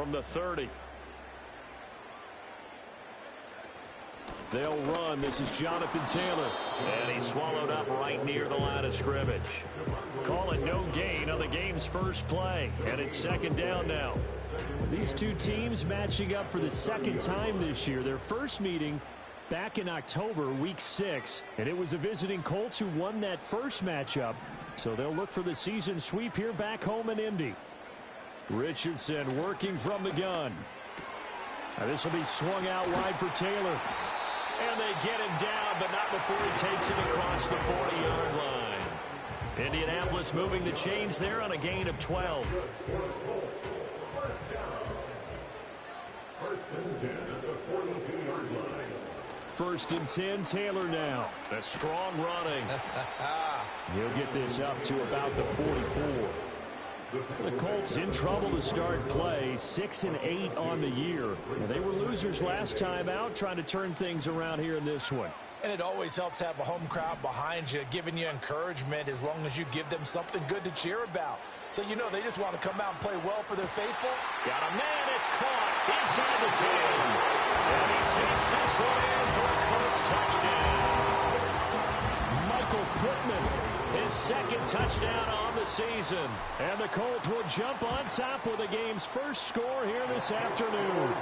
from the 30. They'll run. This is Jonathan Taylor. And he's swallowed up right near the line of scrimmage. Call it no gain on the game's first play. And it's second down now. These two teams matching up for the second time this year. Their first meeting back in October, week 6. And it was the visiting Colts who won that first matchup. So they'll look for the season sweep here back home in Indy. Richardson working from the gun. Now this will be swung out wide for Taylor. And they get him down, but not before he takes it across the 40-yard line. Indianapolis moving the chains there on a gain of 12. First and 10, Taylor now. That's strong running. He'll get this up to about the 44. The Colts in trouble to start play, 6-8 on the year. They were losers last time out, trying to turn things around here in this one. And it always helps to have a home crowd behind you, giving you encouragement as long as you give them something good to cheer about. So you know they just want to come out and play well for their faithful. Got a man, it's caught inside the 10. And he takes this one in for a Colts touchdown. Michael Pittman, his second touchdown on the season. And the Colts will jump on top with the game's first score here this afternoon.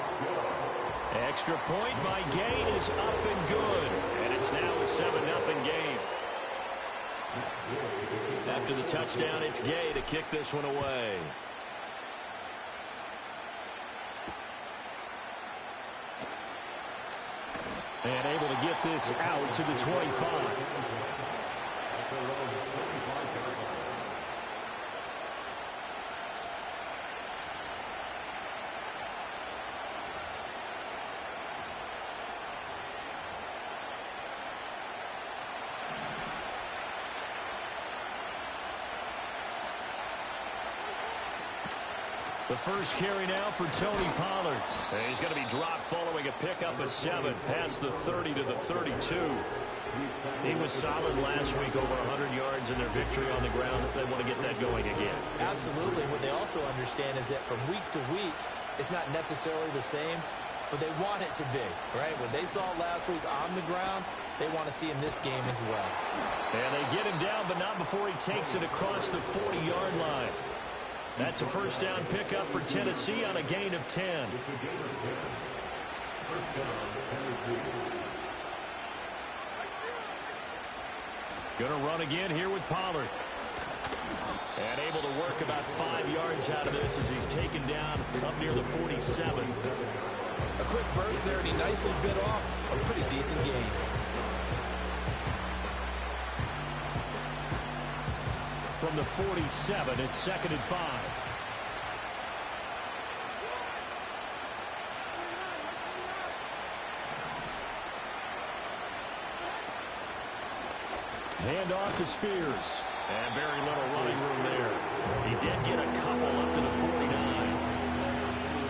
Extra point by Gay is up and good. And it's now a 7-0 game. After the touchdown, it's Gay to kick this one away. And able to get this out to the 25. The first carry now for Tony Pollard. And he's going to be dropped following a pickup of 7 past the 30 to the 32. He was solid last week, over 100 yards in their victory on the ground. They want to get that going again. Absolutely. What they also understand is that from week to week, it's not necessarily the same, but they want it to be, right? What they saw last week on the ground, they want to see in this game as well. And they get him down, but not before he takes it across the 40-yard line. That's a first down pickup for Tennessee on a gain of 10. Going to run again here with Pollard. And able to work about 5 yards out of this as he's taken down up near the 47. A quick burst there, and he nicely bit off a pretty decent gain. From the 47, it's 2nd and 5. Hand off to Spears. And very little running room there. He did get a couple up to the 49.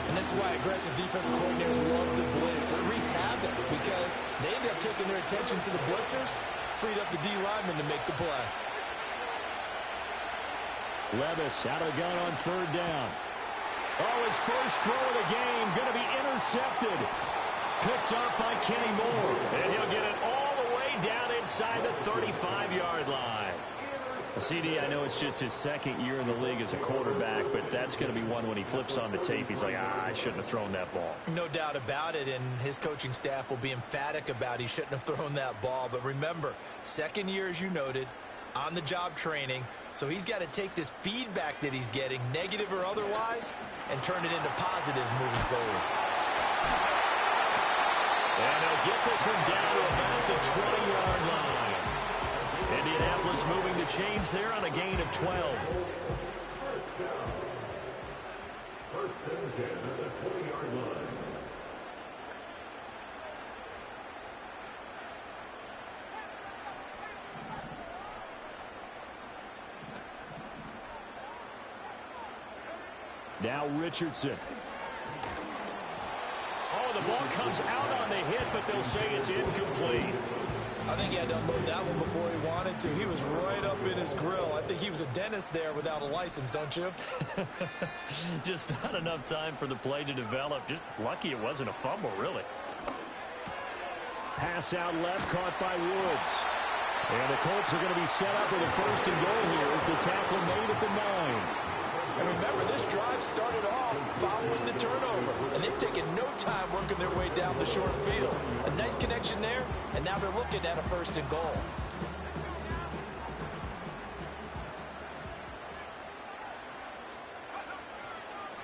And this is why aggressive defensive coordinators love to blitz. It wreaks havoc because they end up taking their attention to the blitzers, freed up the D lineman to make the play. Levis out of the gun on 3rd down. Oh, his first throw of the game going to be intercepted. Picked up by Kenny Moore. And he'll get it all the way down inside the 35-yard line. CD, I know it's just his 2nd year in the league as a quarterback, but that's going to be one when he flips on the tape. He's like, I shouldn't have thrown that ball. No doubt about it, and his coaching staff will be emphatic about he shouldn't have thrown that ball. But remember, 2nd year, as you noted, on-the-job training. So he's got to take this feedback that he's getting, negative or otherwise, and turn it into positives moving forward. And they'll get this one down to about the 20-yard line. Indianapolis moving the chains there on a gain of 12. First and 10 at the 20-yard line. Now Richardson. Oh, the ball comes out on the hit, but they'll say it's incomplete. I think he had to unload that one before he wanted to. He was right up in his grill. I think he was a dentist there without a license, don't you? Just not enough time for the play to develop. Just lucky it wasn't a fumble, really. Pass out left, caught by Woods. And the Colts are going to be set up with a first and goal here as the tackle made at the 9. And remember, this drive started off following the turnover, and they've taken no time working their way down the short field. A nice connection there, and now they're looking at a first and goal.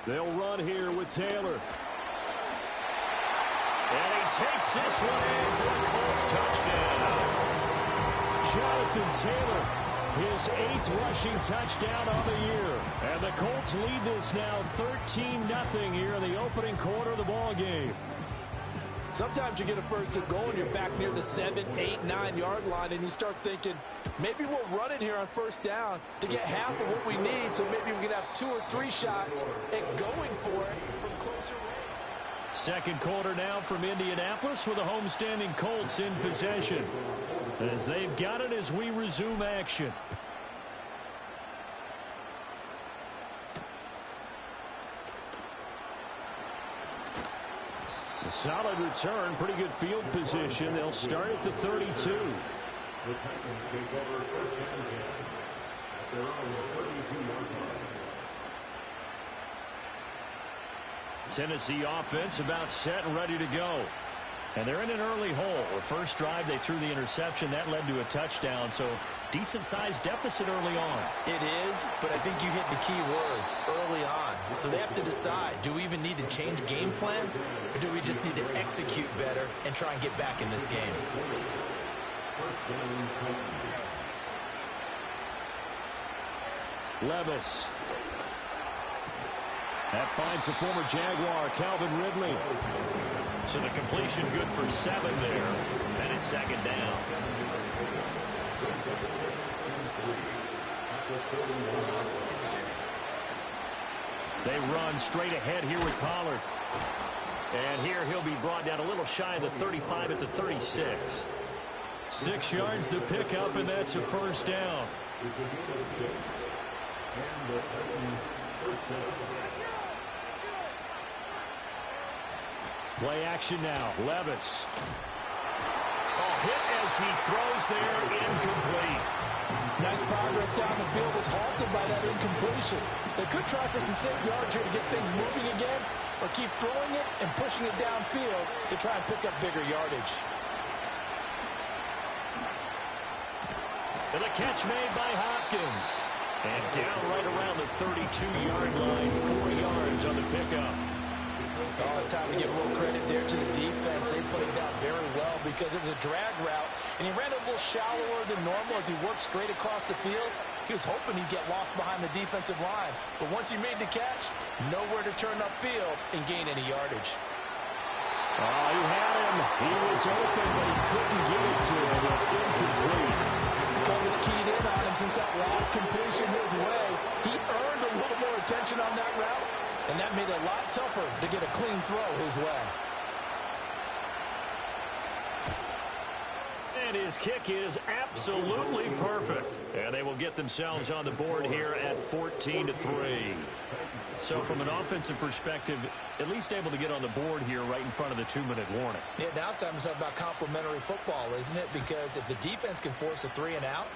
They'll run here with Taylor. And he takes this one in for a Colts touchdown. Jonathan Taylor, his 8th rushing touchdown on the year. And the Colts lead this now 13-0 here in the opening quarter of the ball game. Sometimes you get a first and goal and you're back near the 7, 8, 9-yard line, and you start thinking, maybe we'll run it here on first down to get half of what we need, so maybe we can have 2 or 3 shots at going for it from closer range. Second quarter now from Indianapolis with the homestanding Colts in possession, as they've got it as we resume action. A solid return, pretty good field position. They'll start at the 32. Tennessee offense about set and ready to go. And they're in an early hole. The first drive, they threw the interception. That led to a touchdown, so decent-sized deficit early on. It is, but I think you hit the key words, early on. So they have to decide, do we even need to change game plan, or do we just need to execute better and try and get back in this game? Levis. That finds the former Jaguar, Calvin Ridley. So the completion good for 7 there. And it's second down. They run straight ahead here with Pollard. And here he'll be brought down a little shy of the 35 at the 36. 6 yards the pickup, and that's a first down. Play action now. Levis. Oh, hit as he throws there, incomplete. Nice progress down the field was halted by that incompletion. They could try for some safe yards here to get things moving again, or keep throwing it and pushing it downfield to try and pick up bigger yardage. And the catch made by Hopkins. And down right around the 32-yard line, 4 yards on the pickup. Oh, it's time to give a little credit there to the defense. They played down very well because it was a drag route, and he ran a little shallower than normal as he worked straight across the field. He was hoping he'd get lost behind the defensive line, but once he made the catch, nowhere to turn upfield and gain any yardage. Oh, he had him. He was open, but he couldn't get it to him. It's incomplete. Coverage keyed in on him since that last completion his way. He earned a little more attention on that route, and that made it a lot tougher to get a clean throw his way. And his kick is absolutely perfect. And they will get themselves on the board here at 14-3. So from an offensive perspective, at least able to get on the board here right in front of the 2-minute warning. Yeah, now it's time to talk about complementary football, isn't it? Because if the defense can force a 3-and-out,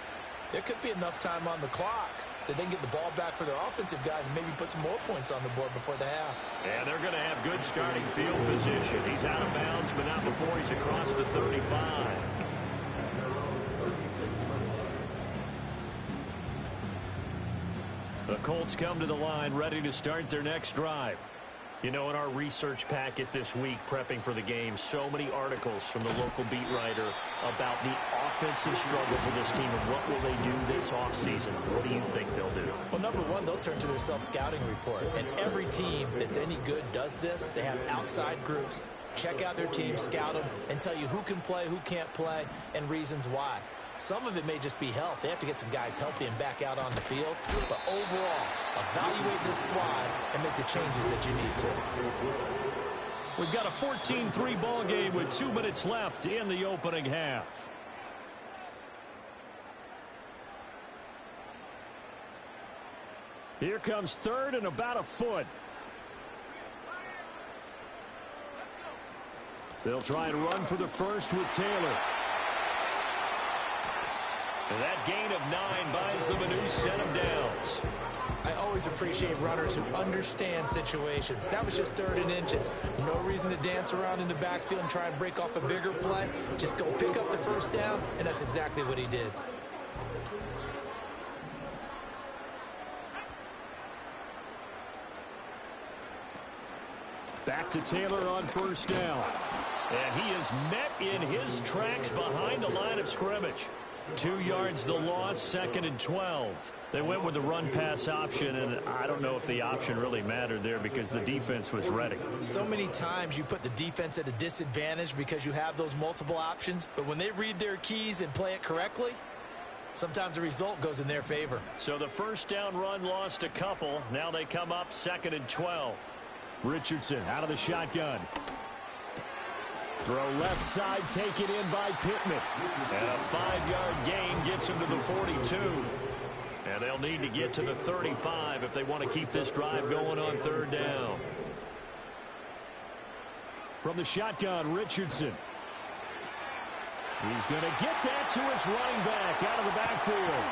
there could be enough time on the clock that they can get the ball back for their offensive guys and maybe put some more points on the board before the half. And they're going to have good starting field position. He's out of bounds, but not before he's across the 35. The Colts come to the line ready to start their next drive. You know, in our research packet this week, prepping for the game, so many articles from the local beat writer about the offensive struggles of this team and what will they do this offseason. What do you think they'll do? Well, number one, they'll turn to their self-scouting report. And every team that's any good does this. They have outside groups. Check out their team, scout them, and tell you who can play, who can't play, and reasons why. Some of it may just be health. They have to get some guys healthy and back out on the field. But overall, evaluate this squad and make the changes that you need to. We've got a 14-3 ball game with 2 minutes left in the opening half. Here comes third and about a foot. They'll try and run for the first with Taylor. And that gain of 9 buys them a new set of downs. I always appreciate runners who understand situations. That was just 3rd and inches. No reason to dance around in the backfield and try and break off a bigger play. Just go pick up the first down, and that's exactly what he did. Back to Taylor on first down. And he is met in his tracks behind the line of scrimmage. 2 yards the loss, 2nd and 12. They went with the run-pass option, and I don't know if the option really mattered there because the defense was ready. So many times you put the defense at a disadvantage because you have those multiple options, but when they read their keys and play it correctly, sometimes the result goes in their favor. So the first down run lost a couple. Now they come up 2nd and 12. Richardson out of the shotgun. Throw left side, taken in by Pittman. And a 5-yard gain gets him to the 42. And they'll need to get to the 35 if they want to keep this drive going on 3rd down. From the shotgun, Richardson. He's going to get that to his running back out of the backfield.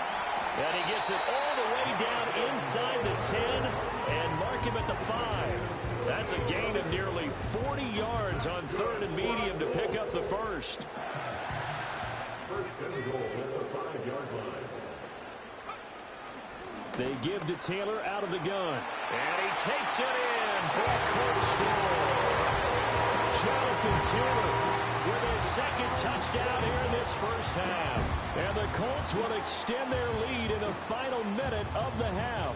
And he gets it all the way down inside the 10 and mark him at the 5. That's a gain of nearly 40 yards on 3rd and medium to pick up the first. They give to Taylor out of the gun. And he takes it in for a Colts score. Jonathan Taylor with his 2nd touchdown here in this first half. And the Colts will extend their lead in the final minute of the half.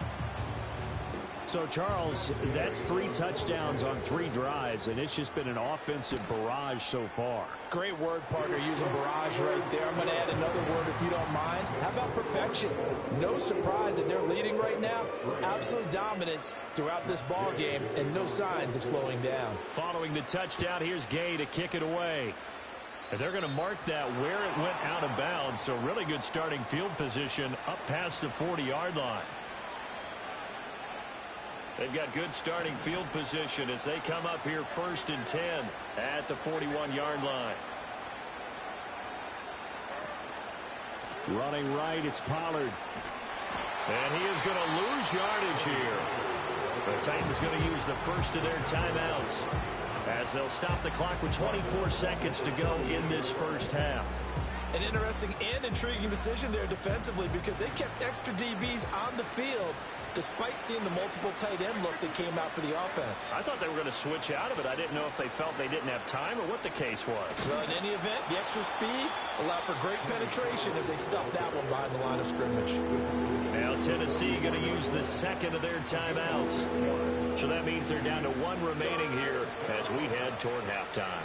So, Charles, that's 3 touchdowns on 3 drives, and it's just been an offensive barrage so far. Great word, partner, using barrage right there. I'm going to add another word if you don't mind. How about perfection? No surprise that they're leading right now. Absolute dominance throughout this ball game and no signs of slowing down. Following the touchdown, here's Gay to kick it away. And they're going to mark that where it went out of bounds, so really good starting field position up past the 40-yard line. They've got good starting field position as they come up here 1st and 10 at the 41-yard line. Running right, it's Pollard. And he is going to lose yardage here. The Titans going to use the first of their timeouts as they'll stop the clock with 24 seconds to go in this first half. An interesting and intriguing decision there defensively because they kept extra DBs on the field despite seeing the multiple tight end look that came out for the offense. I thought they were going to switch out of it. I didn't know if they felt they didn't have time or what the case was. Well, in any event, the extra speed allowed for great penetration as they stuffed that one behind the line of scrimmage. Now Tennessee going to use the 2nd of their timeouts. So that means they're down to 1 remaining here as we head toward halftime.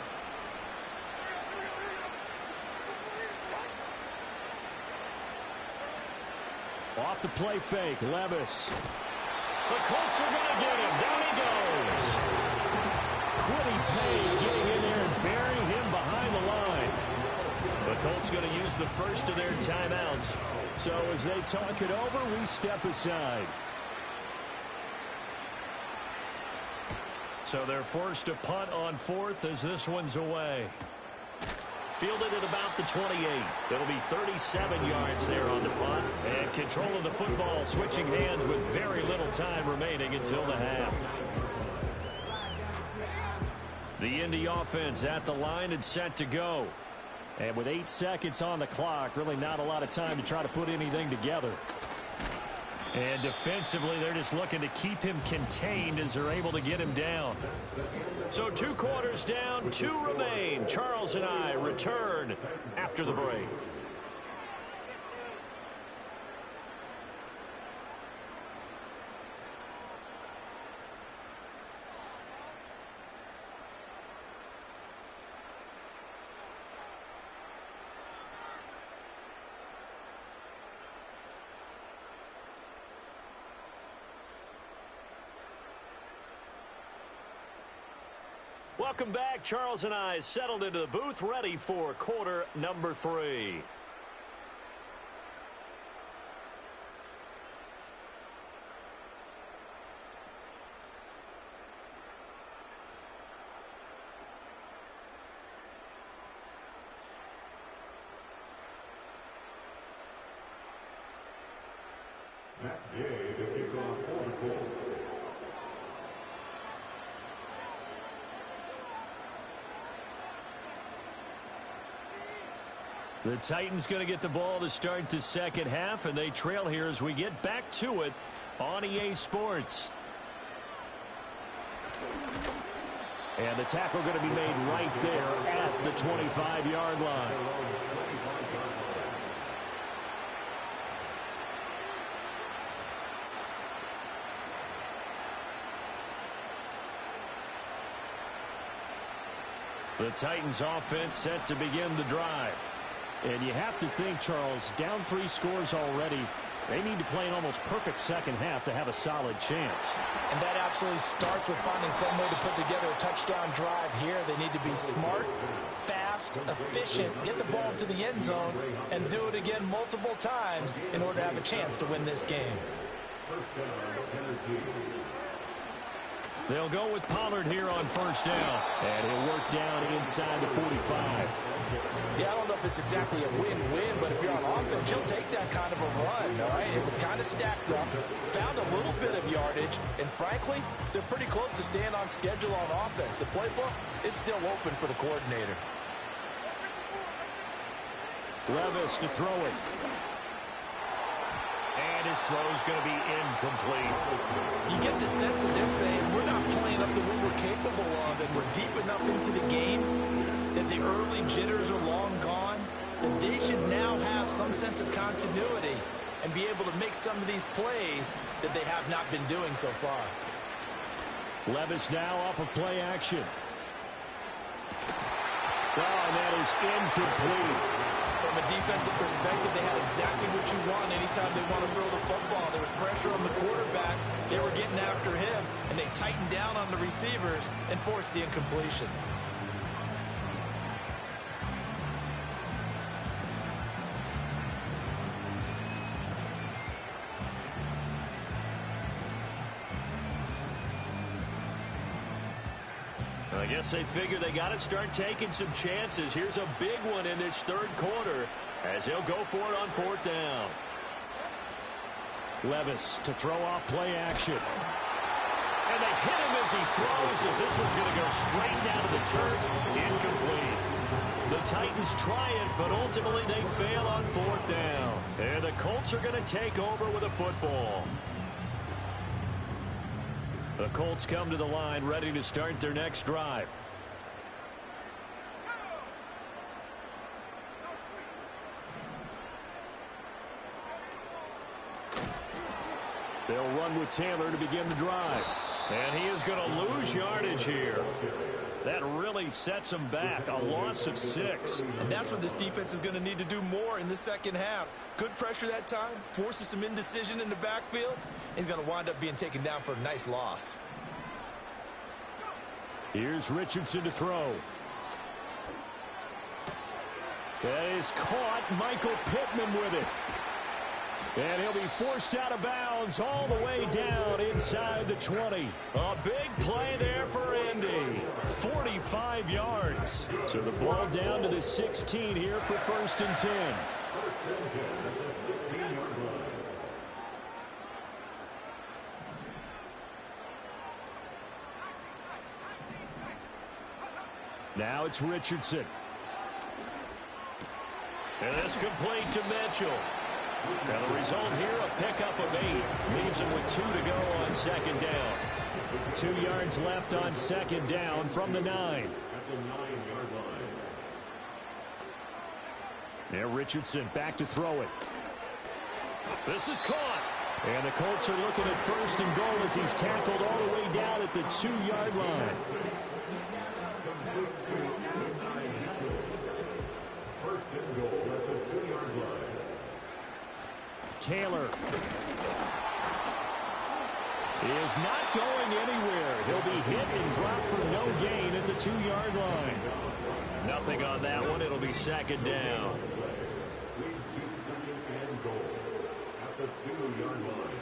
Off the play fake, Levis. The Colts are going to get him. Down he goes. Quiddy Pay getting in there and burying him behind the line. The Colts going to use the first of their timeouts. So as they talk it over, we step aside. So they're forced to punt on 4th as this one's away. Fielded at about the 28. It'll be 37 yards there on the punt. And control of the football switching hands with very little time remaining until the half. The Indy offense at the line and set to go. And with 8 seconds on the clock, really not a lot of time to try to put anything together. And defensively, they're just looking to keep him contained as they're able to get him down. So 2 quarters down, 2 remain. Charles and I return after the break. Welcome back. Charles and I settled into the booth, ready for quarter number 3. The Titans going to get the ball to start the second half, and they trail here as we get back to it on EA Sports. And the tackle going to be made right there at the 25-yard line. The Titans offense set to begin the drive. And you have to think, Charles, down 3 scores already. They need to play an almost perfect second half to have a solid chance. And that absolutely starts with finding some way to put together a touchdown drive here. They need to be smart, fast, efficient, get the ball to the end zone, and do it again multiple times in order to have a chance to win this game. They'll go with Pollard here on first down. And he'll work down inside the 45. Yeah, I don't know if it's exactly a win-win, but if you're on offense, you'll take that kind of a run, all right? It was kind of stacked up, found a little bit of yardage, and frankly, they're pretty close to staying on schedule on offense. The playbook is still open for the coordinator. Levis to throw it. And his throw's going to be incomplete. You get the sense that they're saying we're not playing up to what we're capable of, and we're deep enough into the game that the early jitters are long gone, that they should now have some sense of continuity and be able to make some of these plays that they have not been doing so far. Levis now off of play action. Oh, and that is incomplete. From a defensive perspective, they had exactly what you want anytime they want to throw the football. There was pressure on the quarterback. They were getting after him, and they tightened down on the receivers and forced the incompletion. I guess they figure they got to start taking some chances. Here's a big one in this third quarter as he'll go for it on fourth down. Levis to throw off play action. And they hit him as he throws, as this one's going to go straight down to the turf. Incomplete. The Titans try it, but ultimately they fail on fourth down. And the Colts are going to take over with a football. The Colts come to the line ready to start their next drive. They'll run with Taylor to begin the drive. And he is going to lose yardage here. That really sets him back. A loss of 6. And that's what this defense is going to need to do more in the second half. Good pressure that time. Forces some indecision in the backfield. He's going to wind up being taken down for a nice loss. Here's Richardson to throw. That is caught. Michael Pittman with it. And he'll be forced out of bounds all the way down inside the 20. A big play there for Indy. 45 yards. So the ball down to the 16 here for 1st and 10. Now it's Richardson. And it's complete to Mitchell. And the result here, a pickup of 8. Leaves him with 2 to go on second down. 2 yards left on second down from the 9. Now Richardson back to throw it. This is caught. And the Colts are looking at 1st and goal as he's tackled all the way down at the 2-yard line. Taylor is not going anywhere. He'll be hit and dropped for no gain at the 2-yard line. Nothing on that one. It'll be second down. At the 2-yard line.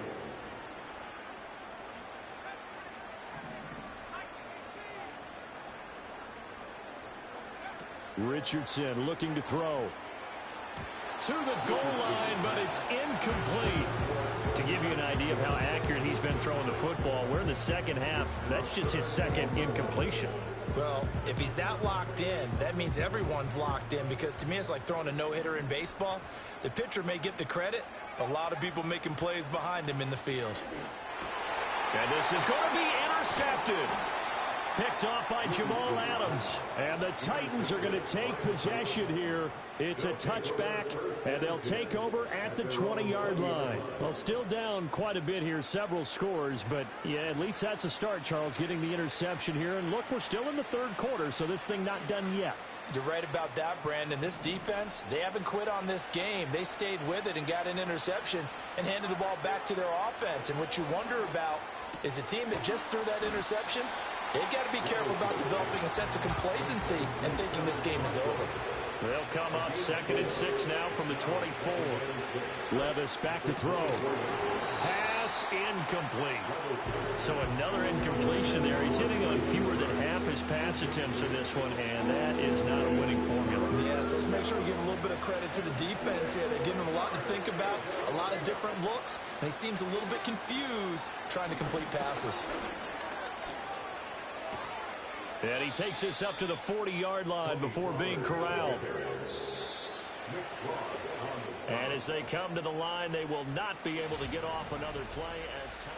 Richardson looking to throw. To the goal line, but it's incomplete. To give you an idea of how accurate he's been throwing the football, we're in the second half. That's just his second incompletion. Well, if he's that locked in, that means everyone's locked in, because to me it's like throwing a no-hitter in baseball. The pitcher may get the credit, a lot of people making plays behind him in the field. And this is going to be intercepted. Picked off by Jamal Adams. And the Titans are going to take possession here. It's a touchback, and they'll take over at the 20-yard line. Well, still down quite a bit here, several scores, but yeah, at least that's a start, Charles, getting the interception here. And look, we're still in the third quarter, so this thing not done yet. You're right about that, Brandon. This defense, they haven't quit on this game. They stayed with it and got an interception and handed the ball back to their offense. And what you wonder about is a team that just threw that interception, they've got to be careful about developing a sense of complacency and thinking this game is over. They'll come up 2nd and 6 now from the 24. Levis back to throw. Pass incomplete. So another incompletion there. He's hitting on fewer than half his pass attempts in this one, and that is not a winning formula. Yes, let's make sure we give a little bit of credit to the defense here. They're giving him a lot to think about, a lot of different looks, and he seems a little bit confused trying to complete passes. And he takes this up to the 40-yard line before being corralled. And as they come to the line, they will not be able to get off another play as time.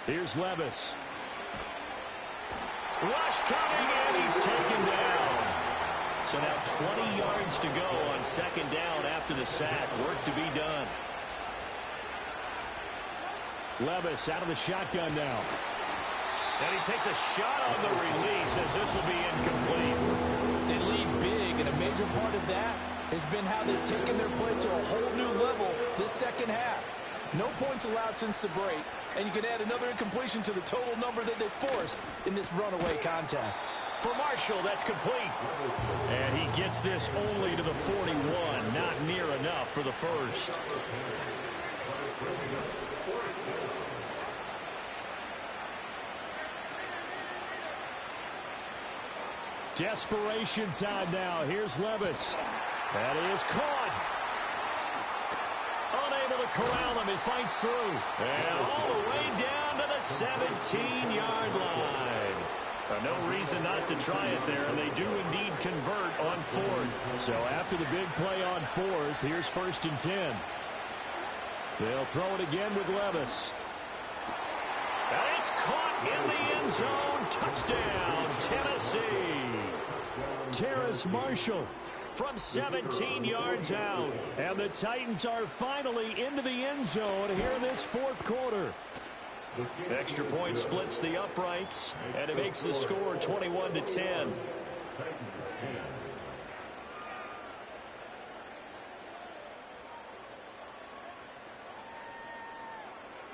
Here's Levis. Rush coming, and he's taken down. So now 20 yards to go on 2nd down after the sack. Work to be done. Levis out of the shotgun now. And he takes a shot on the release as this will be incomplete. They lead big, and a major part of that has been how they've taken their play to a whole new level this second half. No points allowed since the break, and you can add another incompletion to the total number that they forced in this runaway contest. For Marshall, that's complete. And he gets this only to the 41. Not near enough for the first. Desperation time now. Here's Levis. That is caught. Unable to corral him. He fights through. And all the way down to the 17-yard line. No reason not to try it there, and they do indeed convert on 4th. So after the big play on 4th, here's 1st and 10. They'll throw it again with Levis. And it's caught in the end zone. Touchdown, Tennessee. Terrace Marshall from 17 yards out. And the Titans are finally into the end zone here in this 4th quarter. Extra point splits the uprights, and it makes the score 21-10.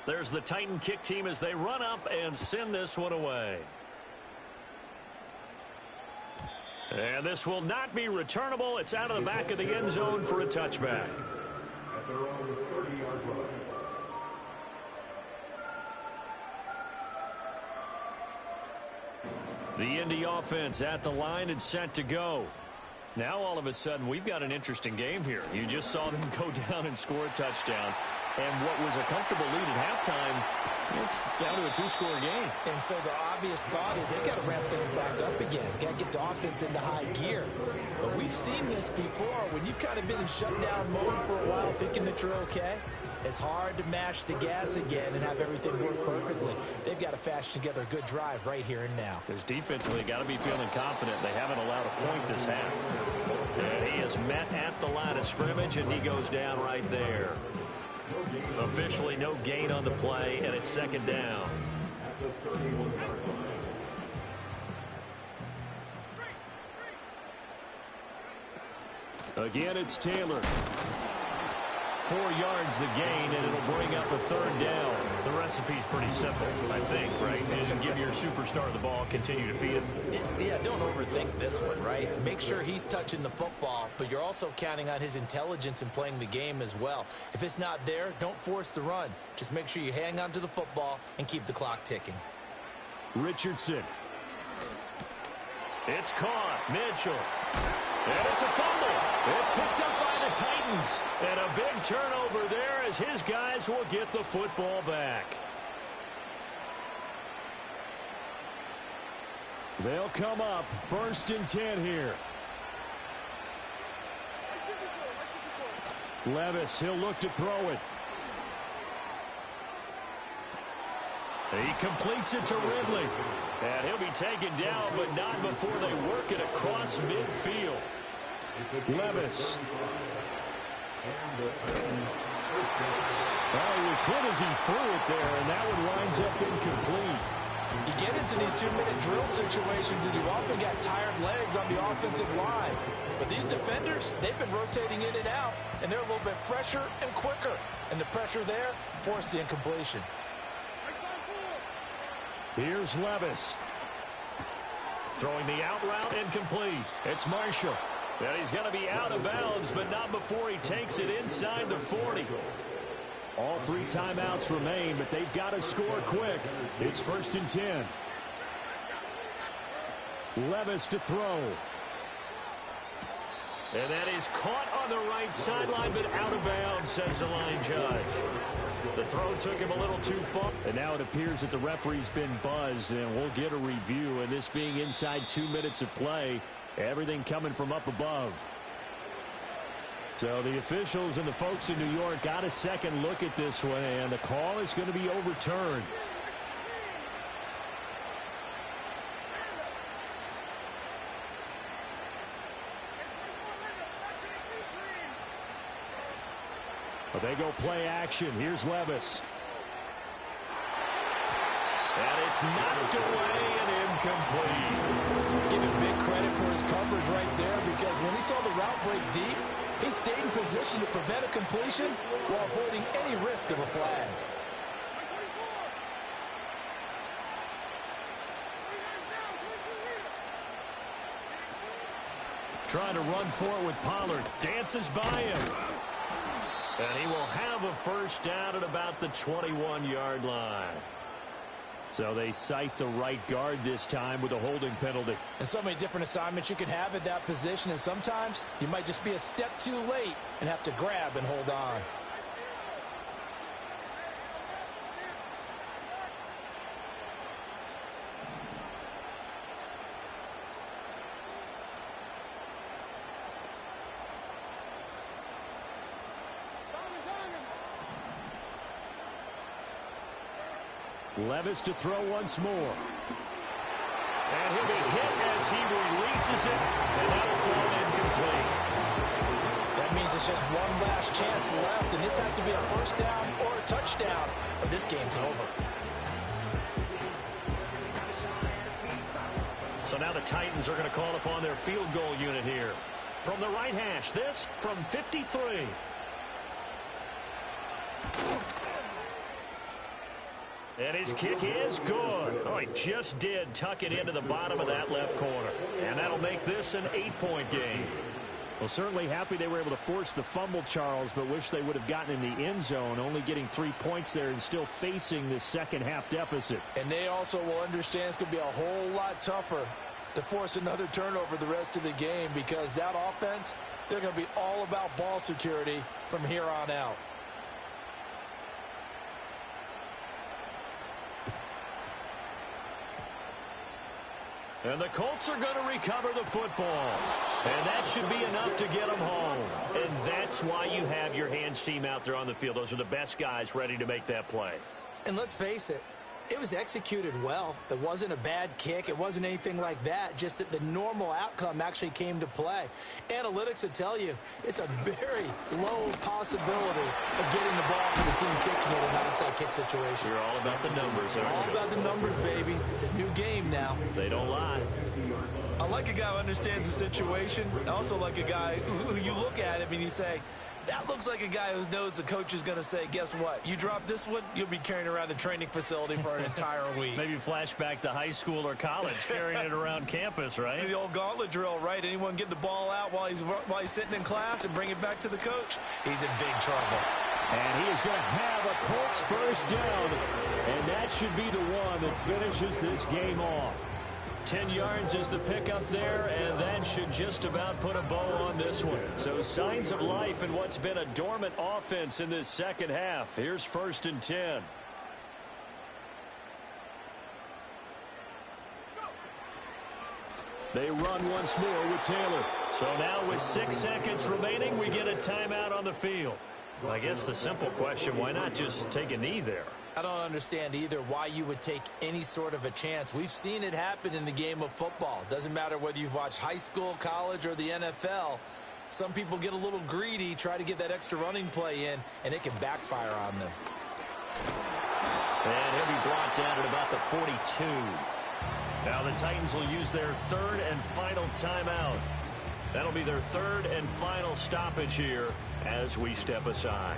There's the Titan kick team as they run up and send this one away. And this will not be returnable. It's out of the back of the end zone for a touchback. At their own 30-yard line. The Indy offense at the line and set to go. Now all of a sudden we've got an interesting game here. You just saw them go down and score a touchdown. And what was a comfortable lead at halftime, it's down to a 2-score game. And so the obvious thought is they've got to ramp things back up again. Got to get the offense into high gear. But we've seen this before. When you've kind of been in shutdown mode for a while thinking that you're okay, it's hard to mash the gas again and have everything work perfectly. They've got to fashion together a good drive right here and now. Because defensively, got to be feeling confident. They haven't allowed a point this half. And he is met at the line of scrimmage, and he goes down right there. Officially no gain on the play, and it's 2nd down. Again, it's Taylor. 4 yards the gain, and it'll bring up a 3rd down. The recipe's pretty simple, I think, right? Is give your superstar the ball, continue to feed him. Yeah, don't overthink this one, right? Make sure he's touching the football, but you're also counting on his intelligence in playing the game as well. If it's not there, don't force the run. Just make sure you hang on to the football and keep the clock ticking. Richardson. It's caught. Mitchell. And it's a fumble. It's picked up by the Titans. And a big turnover there as his guys will get the football back. They'll come up 1st and 10 here. Levis, he'll look to throw it. He completes it to Ridley. And he'll be taken down, but not before they work it across midfield. Levis. Well, he was hit as he threw it there, and that one winds up incomplete. You get into these 2-minute drill situations, and you've often got tired legs on the offensive line. But these defenders, they've been rotating in and out, and they're a little bit fresher and quicker. And the pressure there forced the incompletion. Here's Levis. Throwing the out route incomplete. It's Marshall. And he's going to be out of bounds, but not before he takes it inside the 40. All 3 timeouts remain, but they've got to score quick. It's 1st and 10. Levis to throw. And that is caught on the right sideline, but out of bounds, says the line judge. The throw took him a little too far. And now it appears that the referee's been buzzed, and we'll get a review. And this being inside 2 minutes of play, everything coming from up above. So the officials and the folks in New York got a second look at this one, and the call is going to be overturned. But they go play action. Here's Levis. And it's knocked away and incomplete. Give him big credit for his coverage right there, because when he saw the route break deep, he stayed in position to prevent a completion while avoiding any risk of a flag. Trying to run forward with Pollard. Dances by him. And he will have a first down at about the 21-yard line. So they cite the right guard this time with a holding penalty. And so many different assignments you can have at that position, and sometimes you might just be a step too late and have to grab and hold on. Levis to throw once more. And he'll be hit as he releases it, and that'll fall incomplete. That means it's just one last chance left, and this has to be a first down or a touchdown, or this game's over. So now the Titans are going to call upon their field goal unit here. From the right hash, this from 53. And his kick is good. Oh, he just did tuck it into the bottom of that left corner. And that'll make this an 8-point game. Well, certainly happy they were able to force the fumble, Charles, but wish they would have gotten in the end zone, only getting 3 points there and still facing the second half deficit. And they also will understand it's going to be a whole lot tougher to force another turnover the rest of the game, because that offense, they're going to be all about ball security from here on out. And the Colts are going to recover the football. And that should be enough to get them home. And that's why you have your hands team out there on the field. Those are the best guys ready to make that play. And let's face it, it was executed well. It wasn't a bad kick. It wasn't anything like that. Just that the normal outcome actually came to play. Analytics will tell you it's a very low possibility of getting the ball for the team kicking it in an onside kick situation. You're all about the numbers, aren't you? All about the numbers, baby. It's a new game now. They don't lie. I like a guy who understands the situation. I also like a guy who you look at him and you say, that looks like a guy who knows the coach is going to say, guess what? You drop this one, you'll be carrying around the training facility for an entire week. Maybe flashback to high school or college, carrying it around campus, right? The old gauntlet drill, right? Anyone get the ball out while he's sitting in class and bring it back to the coach? He's in big trouble. And he is going to have a Colts first down. And that should be the one that finishes this game off. 10 yards is the pickup there, and that should just about put a bow on this one. So signs of life in what's been a dormant offense in this second half. Here's 1st and 10. They run once more with Taylor. So now with 6 seconds remaining, we get a timeout on the field. Well, I guess the simple question, why not just take a knee there? I don't understand either why you would take any sort of a chance. We've seen it happen in the game of football. Doesn't matter whether you've watched high school, college, or the NFL. Some people get a little greedy, try to get that extra running play in, and it can backfire on them. And he'll be brought down at about the 42. Now the Titans will use their 3rd and final timeout. That'll be their 3rd and final stoppage here as we step aside.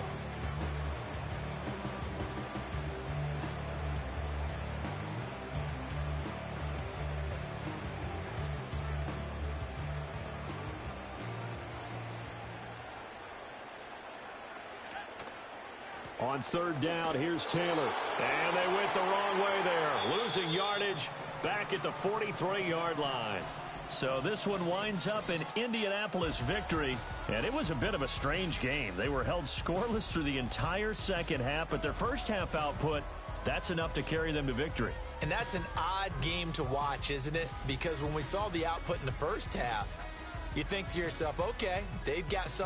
On 3rd down, here's Taylor. And they went the wrong way there. Losing yardage back at the 43-yard line. So this one winds up an Indianapolis victory. And it was a bit of a strange game. They were held scoreless through the entire second half, but their first half output, that's enough to carry them to victory. And that's an odd game to watch, isn't it? Because when we saw the output in the first half, you think to yourself, okay, they've got something